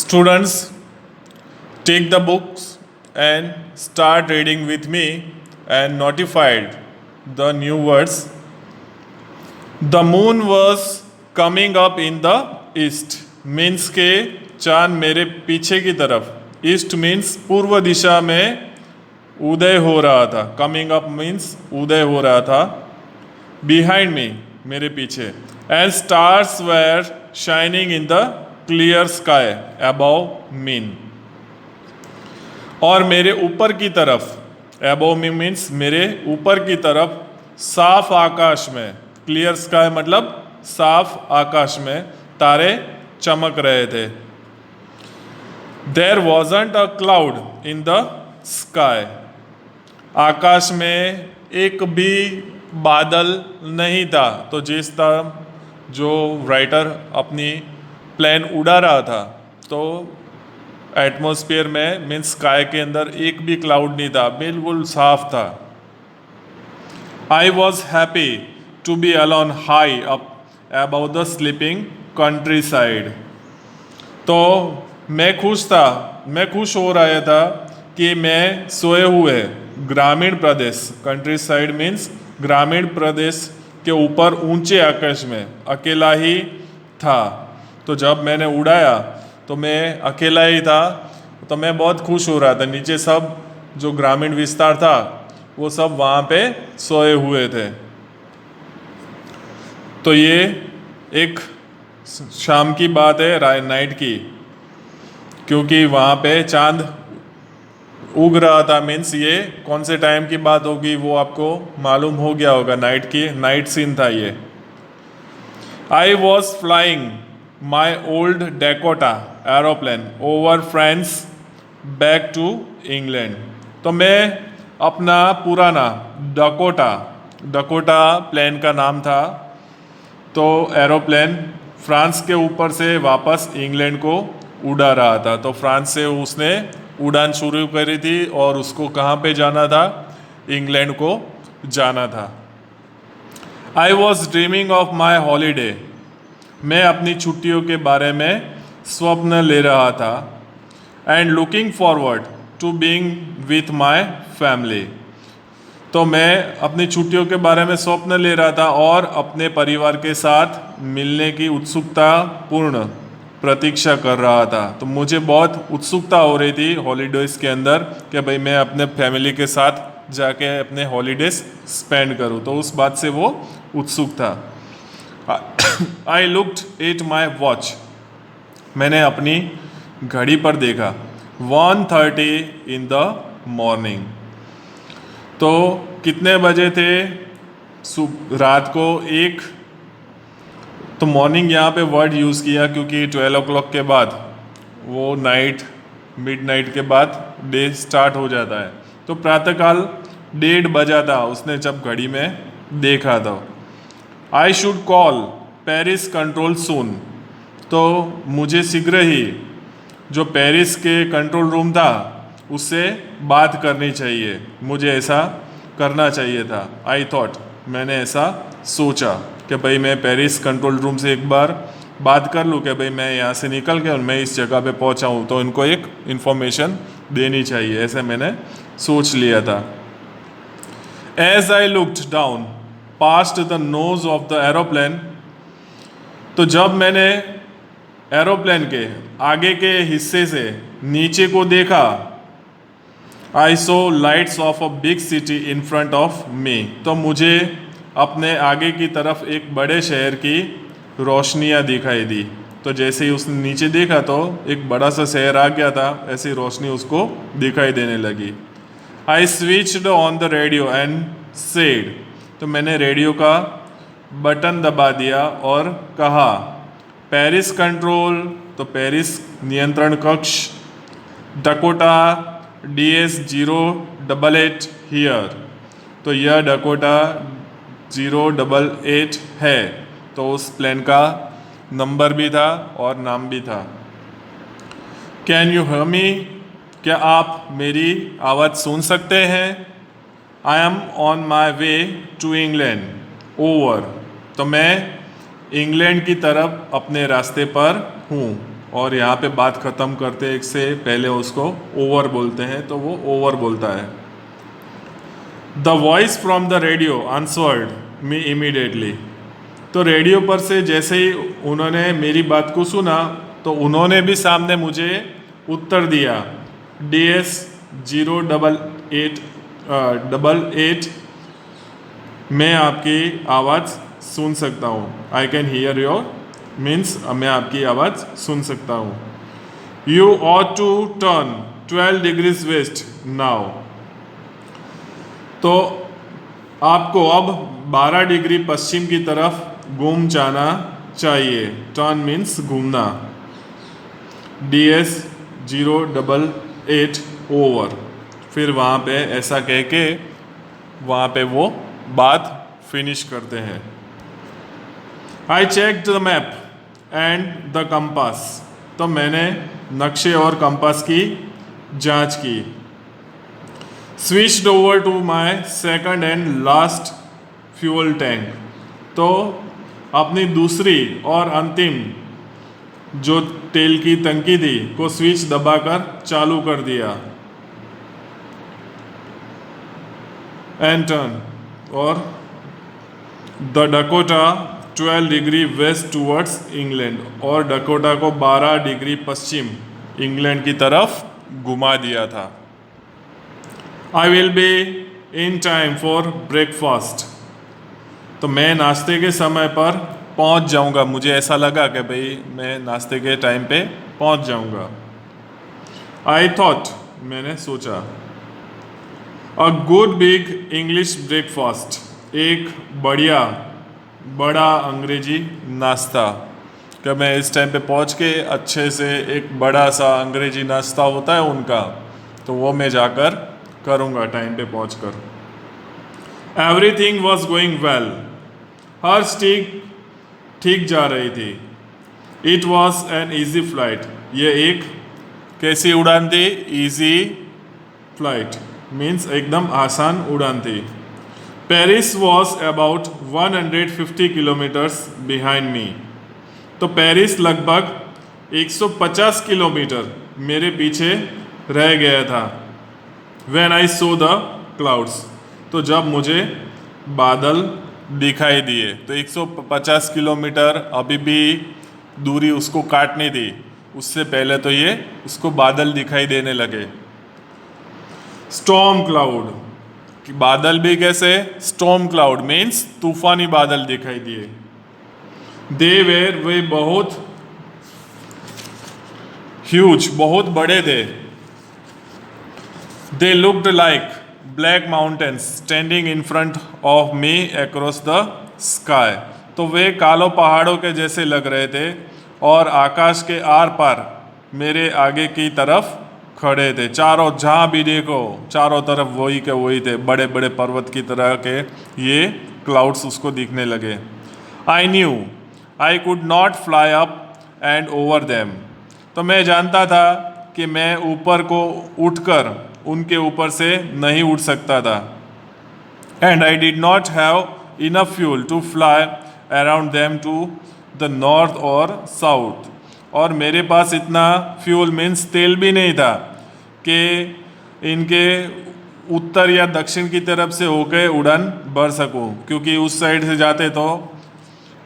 Students, take the books and start reading with me and notified the new words. The moon was coming up in the east means के चांद मेरे पीछे की तरफ, east means पूर्व दिशा में उदय हो रहा था, कमिंग अप मीन्स उदय हो रहा था, बिहाइंड मी मेरे पीछे, and stars were shining in the clear sky above mean, और मेरे ऊपर की तरफ, अबव मी मीन्स मेरे ऊपर की तरफ साफ आकाश में, क्लियर स्काई मतलब साफ आकाश में तारे चमक रहे थे. There wasn't a cloud in the sky, आकाश में एक भी बादल नहीं था. तो जिस तरह जो राइटर अपनी प्लेन उड़ा रहा था तो एटमॉस्फेयर में मीन्स स्काई के अंदर एक भी क्लाउड नहीं था, बिल्कुल साफ था. I was happy to be alone high up about the sleeping countryside. तो मैं खुश था, मैं खुश हो रहा था कि मैं सोए हुए ग्रामीण प्रदेश, कंट्री साइड मीन्स ग्रामीण प्रदेश के ऊपर ऊंचे आकाश में अकेला ही था. तो जब मैंने उड़ाया तो मैं अकेला ही था, तो मैं बहुत खुश हो रहा था. नीचे सब जो ग्रामीण विस्तार था वो सब वहाँ पे सोए हुए थे. तो ये एक शाम की बात है, नाइट की, क्योंकि वहाँ पे चांद उग रहा था. मीन्स ये कौन से टाइम की बात होगी वो आपको मालूम हो गया होगा, नाइट सीन था ये. I was flying my old Dakota aeroplane over France back to England. तो मैं अपना पुराना डकोटा प्लेन का नाम था, तो एरोप्लेन फ्रांस के ऊपर से वापस इंग्लैंड को उड़ा रहा था. तो फ्रांस से उसने उड़ान शुरू करी थी और उसको कहाँ पे जाना था, इंग्लैंड को जाना था. I was dreaming of my holiday, मैं अपनी छुट्टियों के बारे में स्वप्न ले रहा था. And looking forward to being with my family, तो मैं अपनी छुट्टियों के बारे में स्वप्न ले रहा था और अपने परिवार के साथ मिलने की उत्सुकता पूर्ण प्रतीक्षा कर रहा था. तो मुझे बहुत उत्सुकता हो रही थी हॉलीडेज़ के अंदर कि भाई मैं अपने फैमिली के साथ जाके अपने हॉलीडेज़ स्पेंड करूं, तो उस बात से वो उत्सुक था. I looked at my watch, मैंने अपनी घड़ी पर देखा. 1:30 इन द मॉर्निंग, तो कितने बजे थे, रात को 1. तो मॉर्निंग यहाँ पे वर्ड यूज़ किया क्योंकि 12 o'clock के बाद वो मिडनाइट के बाद डे स्टार्ट हो जाता है. तो प्रातःकाल 1:30 बजा था उसने जब घड़ी में देखा था. I should call Paris control soon, तो मुझे शीघ्र ही जो पेरिस के कंट्रोल रूम था उससे बात करनी चाहिए, मुझे ऐसा करना चाहिए था. आई थॉट, मैंने ऐसा सोचा कि भाई मैं पेरिस कंट्रोल रूम से एक बार बात कर लूँ कि भाई मैं यहाँ से निकल के और मैं इस जगह पे पहुँचा हूँ, तो इनको एक इन्फॉर्मेशन देनी चाहिए, ऐसे मैंने सोच लिया था. As I looked down past the nose of the aeroplane, तो जब मैंने एरोप्लेन के आगे के हिस्से से नीचे को देखा, I saw lights of a big city in front of me, तो मुझे अपने आगे की तरफ एक बड़े शहर की रोशनियाँ दिखाई दी. तो जैसे ही उसने नीचे देखा तो एक बड़ा सा शहर आ गया था, ऐसी रोशनी उसको दिखाई देने लगी. I switched on the radio and said, तो मैंने रेडियो का बटन दबा दिया और कहा पेरिस कंट्रोल, तो पेरिस नियंत्रण कक्ष, डकोटा DS-088 हियर, तो यह डकोटा 088 है. तो उस प्लेन का नंबर भी था और नाम भी था. कैन यू हियर मी, क्या आप मेरी आवाज़ सुन सकते हैं. I am on my way to England over, तो मैं इंग्लैंड की तरफ अपने रास्ते पर हूँ और यहाँ पे बात ख़त्म करते एक से पहले उसको ओवर बोलते हैं, तो वो ओवर बोलता है। The voice from the radio answered me immediately. तो रेडियो पर से जैसे ही उन्होंने मेरी बात को सुना तो उन्होंने भी सामने मुझे उत्तर दिया। DS 088 मैं आपकी आवाज़ सुन सकता हूँ। I can hear your means मैं आपकी आवाज़ सुन सकता हूँ। You ought to turn 12 degrees west now. तो आपको अब 12 डिग्री पश्चिम की तरफ घूम जाना चाहिए। टर्न मीन्स घूमना। DS 088 over. फिर वहाँ पे ऐसा कह के वहाँ पे वो बात फिनिश करते हैं। I checked the map and the compass. तो मैंने नक्शे और कंपास की जांच की। Switched over to my second and last fuel tank. तो अपनी दूसरी और अंतिम जो तेल की टंकी थी को स्विच दबाकर चालू कर दिया। एंड टर्न और the Dakota 12 degree west towards England. और डकोटा को 12 डिग्री पश्चिम इंग्लैंड की तरफ घुमा दिया था। I will be in time for breakfast. तो मैं नाश्ते के समय पर पहुंच जाऊंगा। मुझे ऐसा लगा कि भाई मैं नाश्ते के टाइम पे पहुंच जाऊंगा। आई थॉट मैंने सोचा। A good big English breakfast. एक बड़ा अंग्रेजी नाश्ता। कि मैं इस टाइम पे पहुंच के अच्छे से एक बड़ा सा अंग्रेजी नाश्ता होता है उनका, तो वो मैं जाकर करूँगा टाइम पे पहुंचकर। Everything was going well. Her stick ठीक जा रही थी। It was an easy flight. ये एक कैसी उड़ान थी? ईजी फ्लाइट मीन्स एकदम आसान उड़ान थी। Paris was about 150 kilometres behind me. तो पेरिस लगभग 150 किलोमीटर मेरे पीछे रह गया था। When I saw the clouds। तो जब मुझे बादल दिखाई दिए। तो 150 किलोमीटर अभी भी दूरी उसको काटनी थी। उससे पहले तो ये उसको बादल दिखाई देने लगे। Storm cloud. बादल भी कैसे? स्टॉर्म क्लाउड मीन्स तूफानी बादल दिखाई दिए। वे बहुत ह्यूज, बहुत बड़े थे। They looked like black mountains standing in front of me across the sky. तो वे कालो पहाड़ों के जैसे लग रहे थे और आकाश के आर पार मेरे आगे की तरफ खड़े थे। चारों जहाँ भी देखो चारों तरफ वही के वही थे, बड़े बड़े पर्वत की तरह के ये क्लाउड्स उसको दिखने लगे। I knew I could not fly up and over them. तो मैं जानता था कि मैं ऊपर को उठकर उनके ऊपर से नहीं उड़ सकता था। And I did not have enough fuel to fly around them to the north or south. और मेरे पास इतना फ्यूल मीन्स तेल भी नहीं था कि इनके उत्तर या दक्षिण की तरफ से होकर उड़ान भर सकूं, क्योंकि उस साइड से जाते तो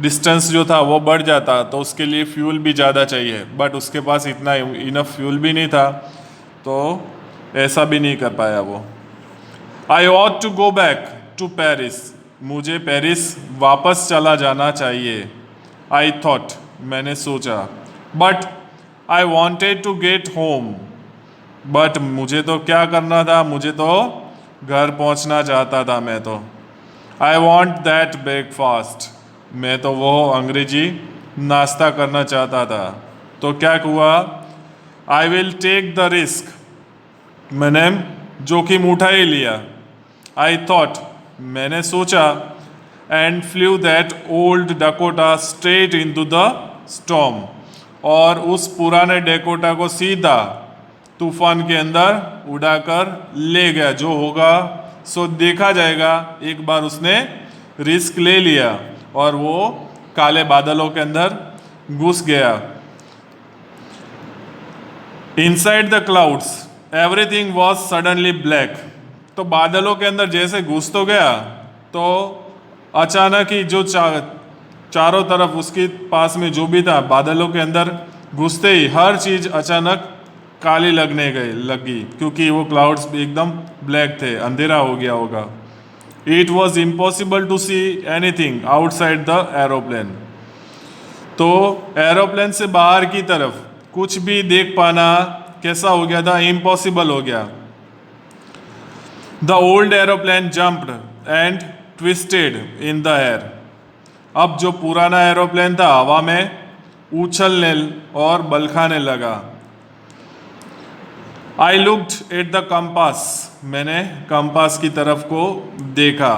डिस्टेंस जो था वो बढ़ जाता, तो उसके लिए फ्यूल भी ज़्यादा चाहिए। बट उसके पास इतना इनफ फ्यूल भी नहीं था, तो ऐसा भी नहीं कर पाया वो। I ought to go back to Paris. मुझे पेरिस वापस चला जाना चाहिए। आई थॉट मैंने सोचा। But I wanted to get home. But मुझे तो क्या करना था? मुझे तो घर पहुंचना चाहता था मैं तो। I want that breakfast. मैं तो वो अंग्रेजी नाश्ता करना चाहता था। तो क्या हुआ? I will take the risk. मैंने जोखिम उठा ही लिया। आई थॉट मैंने सोचा। And flew that old Dakota straight into the storm. और उस पुराने डेकोटा को सीधा तूफान के अंदर उड़ाकर ले गया। जो होगा सो देखा जाएगा। एक बार उसने रिस्क ले लिया और वो काले बादलों के अंदर घुस गया। Inside the clouds everything was suddenly black. तो बादलों के अंदर जैसे घुस तो गया, तो अचानक ही जो चारों तरफ उसके पास में जो भी था, बादलों के अंदर घुसते ही हर चीज अचानक काली लगी, क्योंकि वो क्लाउड्स एकदम ब्लैक थे, अंधेरा हो गया होगा। It was impossible to see anything outside the aeroplane. तो एरोप्लेन से बाहर की तरफ कुछ भी देख पाना कैसा हो गया था, इम्पॉसिबल हो गया। The old aeroplane jumped and twisted in the air. अब जो पुराना एरोप्लेन था हवा में उछलने और बलखाने लगा। I looked at the compass. मैंने कंपास की तरफ को देखा।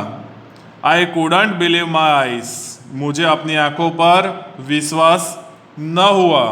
I couldn't believe my eyes. मुझे अपनी आंखों पर विश्वास न हुआ।